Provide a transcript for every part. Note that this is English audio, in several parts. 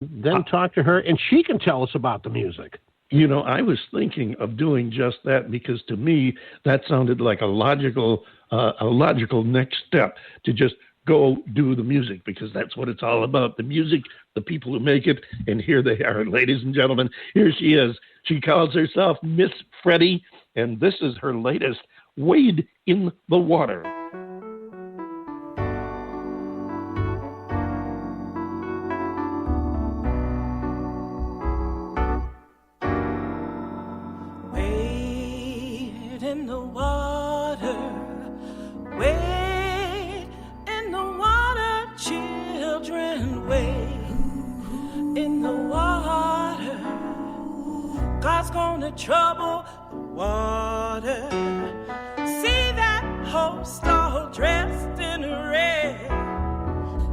then talk to her, and she can tell us about the music. You know, I was thinking of doing just that because to me that sounded like a logical next step to just go do the music, because that's what it's all about. The music, the people who make it, and here they are, ladies and gentlemen. Here she is. She calls herself Miss Freddy, and this is her latest, Wade in the Water. Wade in the water, wade in the water, children, wade in the water. God's gonna trouble the water. See that host all dressed in red.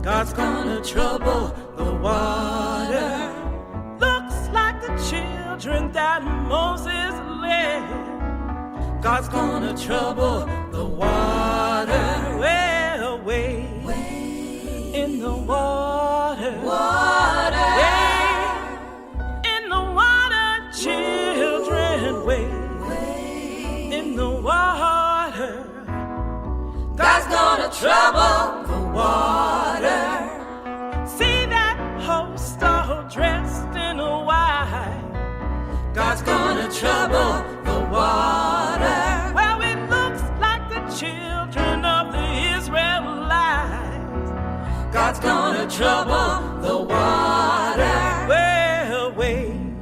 God's gonna trouble the water. Looks like the children that Moses led. God's gonna trouble the water. Well, wade in the water. Wade in the water, children, wade in the water. God's gonna trouble the water. See that host all dressed in white. God's gonna trouble the water. Well, it looks like the children of the Israelites. God's gonna trouble the water. Well, wade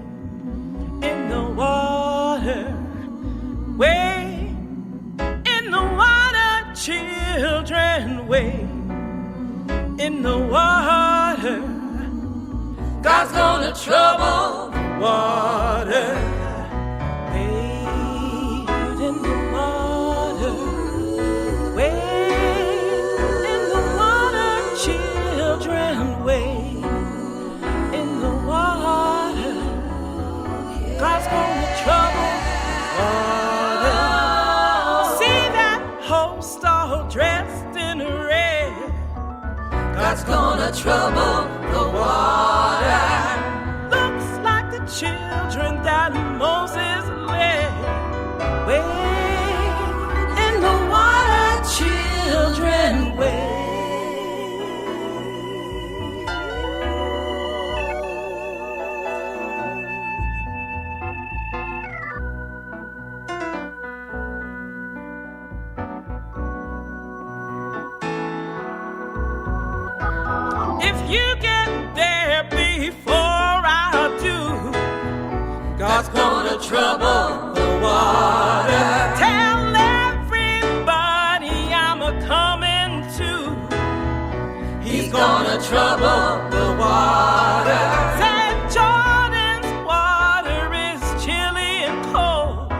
in the water. Wade in the water, children, wade in the water. God's gonna trouble the water. Wade in the water. Wade in the water, children, wade in the water. God's gonna trouble the water. See that host all dressed in red. God's gonna trouble the water. Looks like the children that Moses led. Wade in the water, children, wade. If you get there before I do, God's gonna trouble the water. Tell everybody I'm a-coming too. He's gonna trouble the water. Said Jordan's water is chilly and cold.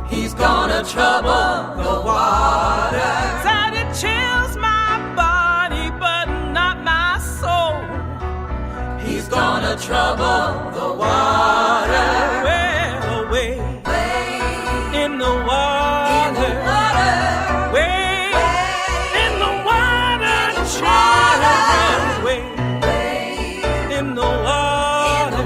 He's gonna trouble the water. Said it chills my body but not my soul. He's gonna trouble the water. Well, wade in the water. Wade in the water, children. Wade in the water.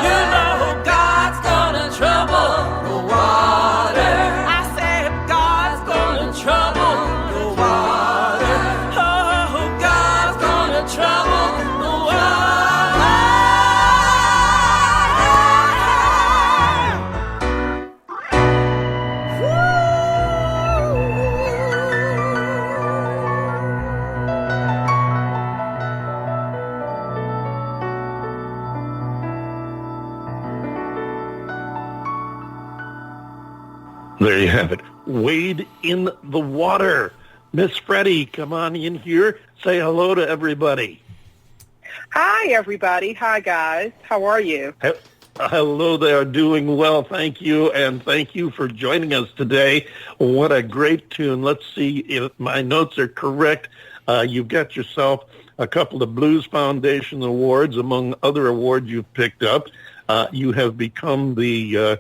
You know God's gonna trouble the water. I said God's gonna trouble the water. Oh, God's gonna trouble the water. There you have it. Wade in the water. Miss Freddy, come on in here. Say hello to everybody. Hi, everybody. Hi, guys. How are you? Hello there. Doing well, thank you, and thank you for joining us today. What a great tune. Let's see if my notes are correct. You've got yourself a couple of Blues Foundation awards, among other awards you've picked up. You have become the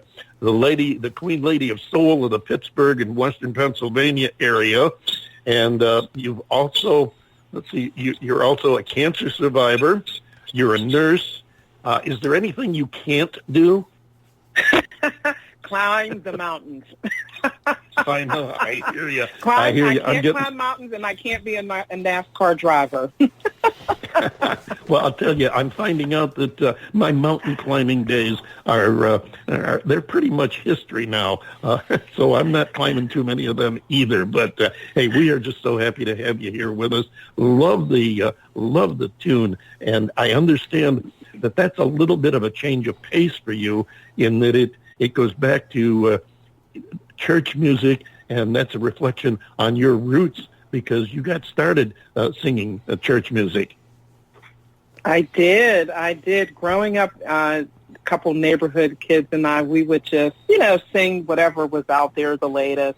Queen Lady of Soul of the Pittsburgh and Western Pennsylvania area, and you've also, you're also a cancer survivor. You're a nurse. Is there anything you can't do? Climb the mountains. I know. I hear you. I can't climb mountains, and I can't be a NASCAR driver. Well, I'll tell you, I'm finding out that my mountain climbing days are they're pretty much history now. So I'm not climbing too many of them either. But hey, we are just so happy to have you here with us. Love the tune, and I understand that that's a little bit of a change of pace for you in that it goes back to church music, and that's a reflection on your roots because you got started singing church music. I did. Growing up, a couple neighborhood kids and we would just, sing whatever was out there, the latest.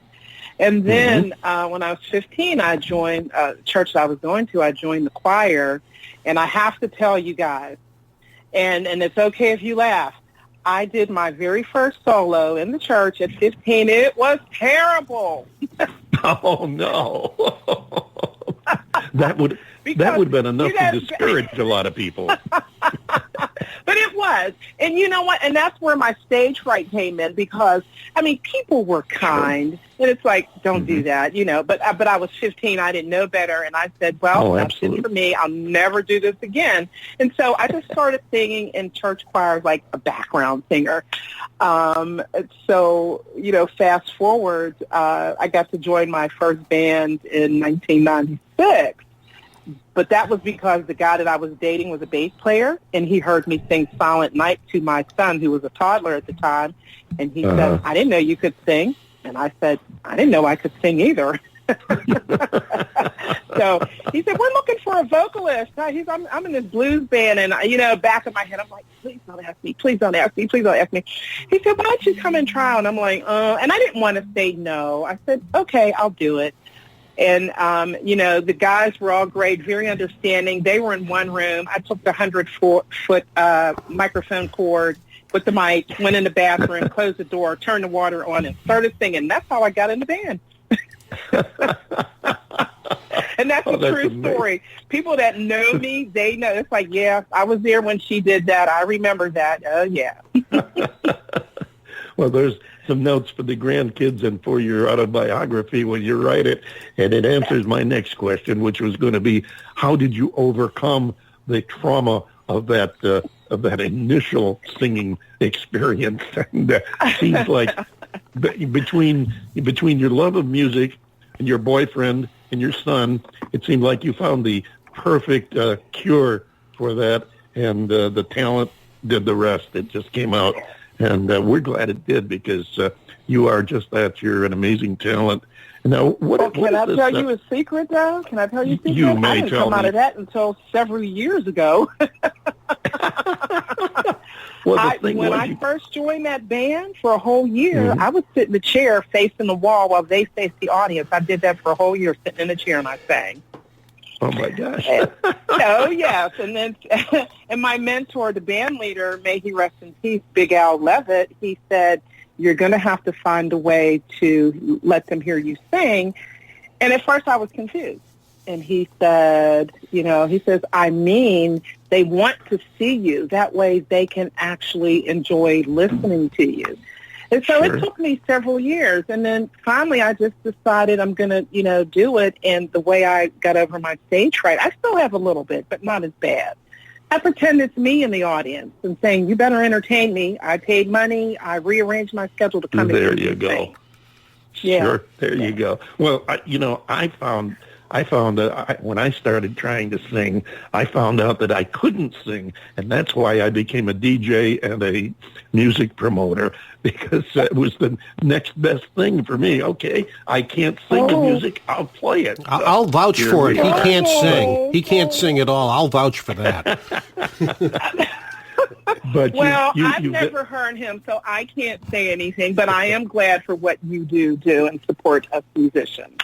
And then when I was 15, I joined a church that I was going to. I joined the choir, and I have to tell you guys, and it's okay if you laugh, I did my very first solo in the church at 15. It was terrible. Oh, no. That would have been enough to discourage a lot of people. But it was. And you know what? And that's where my stage fright came in because, people were kind. Sure. And it's like, don't do that, But I was 15. I didn't know better. And I said, well, that's it for me. I'll never do this again. And so I just started singing in church choirs like a background singer. So, fast forward, I got to join my first band in 1996. But that was because the guy that I was dating was a bass player, and he heard me sing Silent Night to my son, who was a toddler at the time. And he said, I didn't know you could sing. And I said, I didn't know I could sing either. So he said, we're looking for a vocalist. I'm in this blues band, and, back in my head, I'm like, please don't ask me. Please don't ask me. Please don't ask me. He said, why don't you come and try? And I'm like, and I didn't want to say no. I said, okay, I'll do it. And, the guys were all great, very understanding. They were in one room. I took the 100-foot microphone cord with the mic, went in the bathroom, closed the door, turned the water on, and started singing. That's how I got in the band. And that's a true story. People that know me, they know. It's like, yeah, I was there when she did that. I remember that. Oh, yeah. Well, there's some notes for the grandkids and for your autobiography when you write it, and it answers my next question, which was going to be, how did you overcome the trauma of that initial singing experience? And it seems like between your love of music and your boyfriend and your son, it seemed like you found the perfect cure for that, and the talent did the rest. It just came out. And we're glad it did because you are just that. You're an amazing talent. Now, can I tell you a secret, though? Can I tell you a secret? You may I didn't tell come me. out of that until several years ago. When I first joined that band for a whole year, I would sit in the chair facing the wall while they faced the audience. I did that for a whole year, sitting in the chair, and I sang. Oh, my gosh. Oh, yes. And then, and my mentor, the band leader, may he rest in peace, Big Al Levitt, he said, you're going to have to find a way to let them hear you sing. And at first I was confused. And he said, they want to see you. That way they can actually enjoy listening to you. And so It took me several years. And then finally I just decided I'm going to, do it. And the way I got over my stage fright, I still have a little bit, but not as bad. I pretend it's me in the audience and saying, you better entertain me. I paid money. I rearranged my schedule to come in. There you go. Sing. Yeah. Sure. There you go. Well, I found that when I started trying to sing, I found out that I couldn't sing, and that's why I became a DJ and a music promoter, because it was the next best thing for me. Okay, I can't sing the music, I'll play it. I'll vouch for it. He can't sing. He can't sing at all. I'll vouch for that. But I've never heard him, so I can't say anything, but I am glad for what you do and support us musicians.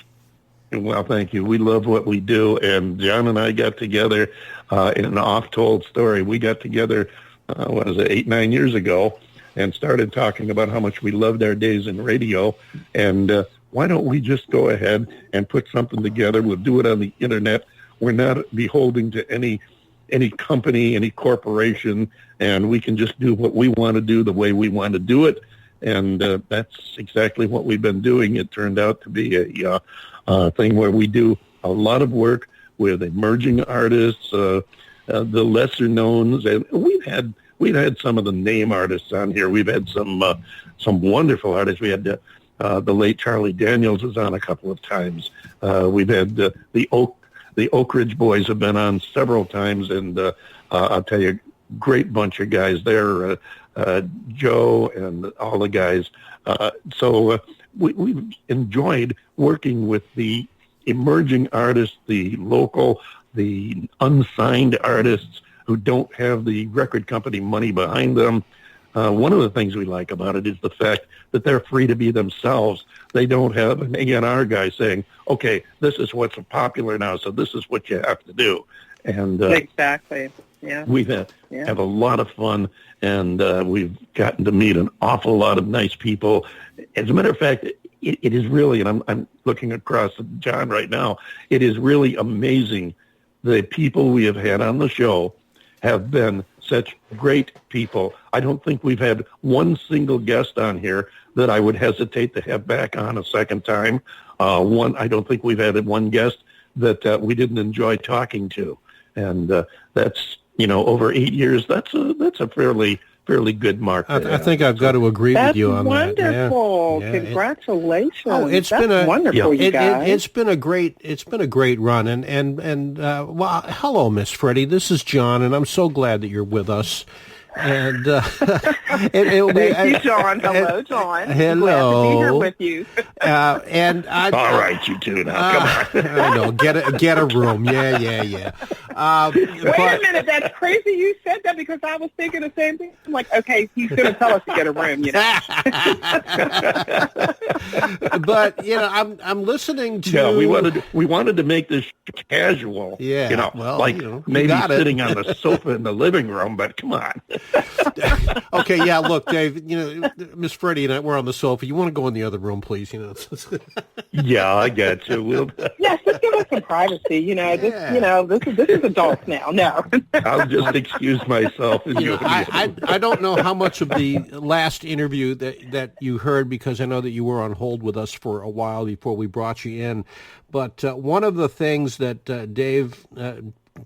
Well, thank you. We love what we do, and John and I got together in an oft-told story. We got together, 8-9 years ago, and started talking about how much we loved our days in radio, and why don't we just go ahead and put something together? We'll do it on the Internet. We're not beholden to any any company, any corporation, and we can just do what we want to do the way we want to do it. And that's exactly what we've been doing. It turned out to be a thing where we do a lot of work with emerging artists, the lesser knowns, and we've had some of the name artists on here. We've had some wonderful artists. We had the late Charlie Daniels was on a couple of times. We've had the Oak Ridge Boys have been on several times, and I'll tell you, great bunch of guys there. Joe and all the guys. So we've enjoyed working with the emerging artists, the local, the unsigned artists who don't have the record company money behind them. One of the things we like about it is the fact that they're free to be themselves. They don't have an A&R guy saying, okay, this is what's popular now, so this is what you have to do. And exactly. Yeah. We've have a lot of fun, and we've gotten to meet an awful lot of nice people. As a matter of fact, it is really, and I'm looking across at John right now, it is really amazing. The people we have had on the show have been such great people. I don't think we've had one single guest on here that I would hesitate to have back on a second time. I don't think we've had one guest that we didn't enjoy talking to. And that's, over 8 years, that's a fairly good mark. I think I've got to agree with you on that. That's wonderful. Yeah. Congratulations. It's been wonderful, you guys. It's been a great run. And well, hello, Miss Freddy. This is John, and I'm so glad that you're with us. And thank you, John. Hello, John. Hello. Glad to be here with you. And all right, you two now. Come on. I know. Get a room. Yeah. Wait a minute. That's crazy. You said that because I was thinking the same thing. I'm like, okay, he's going to tell us to get a room. But I'm listening to. Yeah, we wanted to make this casual. Yeah. Maybe sitting on the sofa in the living room. But come on. Okay, yeah, look, Dave, Miss Freddy and I, we're on the sofa. You want to go in the other room, please? Yeah, I got you. Yes, just give us some privacy. This is adults now. No. I'll just excuse myself. I don't know how much of the last interview that you heard, because I know that you were on hold with us for a while before we brought you in. But one of the things that Dave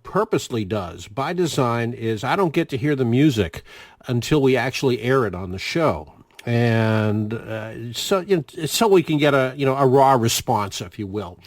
purposely does by design is I don't get to hear the music until we actually air it on the show, and so we can get a raw response, if you will.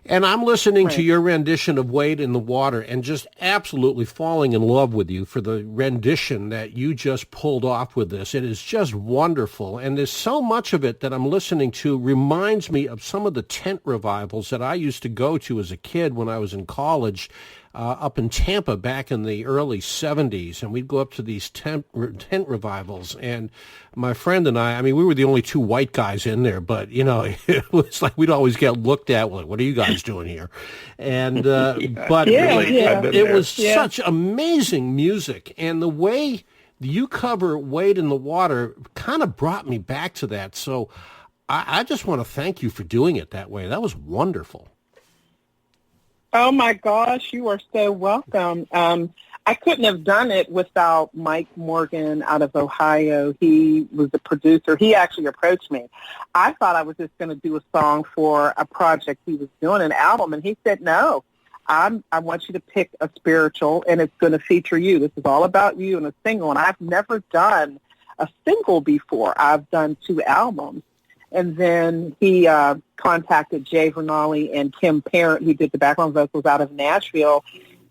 And I'm listening to your rendition of Wade in the Water and just absolutely falling in love with you for the rendition that you just pulled off with this. It is just wonderful. And there's so much of it that I'm listening to reminds me of some of the tent revivals that I used to go to as a kid when I was in college up in Tampa back in the early 70s. And we'd go up to these tent revivals. And my friend and I mean, we were the only two white guys in there, but, it was like we'd always get looked at, like, what are you guys doing here? And but it was such amazing music. And the way you cover Wade in the Water kind of brought me back to that. So I just want to thank you for doing it that way. That was wonderful. Oh, my gosh, you are so welcome. I couldn't have done it without Mike Morgan out of Ohio. He was the producer. He actually approached me. I thought I was just going to do a song for a project he was doing, an album, and he said, no, I want you to pick a spiritual, and it's going to feature you. This is all about you and a single, and I've never done a single before. I've done 2 albums. And then he contacted Jay Vernali and Kim Parent, who did the background vocals out of Nashville.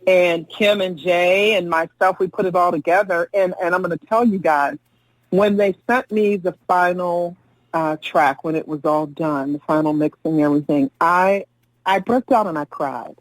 And Kim and Jay and myself, we put it all together. And I'm going to tell you guys, when they sent me the final track, when it was all done, the final mixing and everything, I broke down and I cried.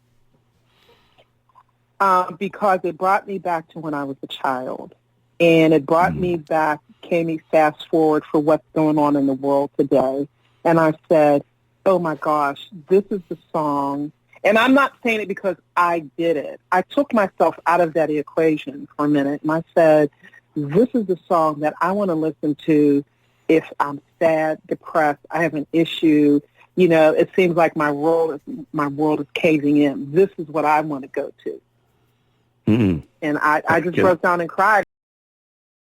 Because it brought me back to when I was a child. And it brought me back, came me fast forward for what's going on in the world today. And I said, oh, my gosh, this is the song. And I'm not saying it because I did it. I took myself out of that equation for a minute, and I said, this is the song that I want to listen to if I'm sad, depressed, I have an issue. It seems like my world is caving in. This is what I want to go to. Mm. And I just broke down and cried.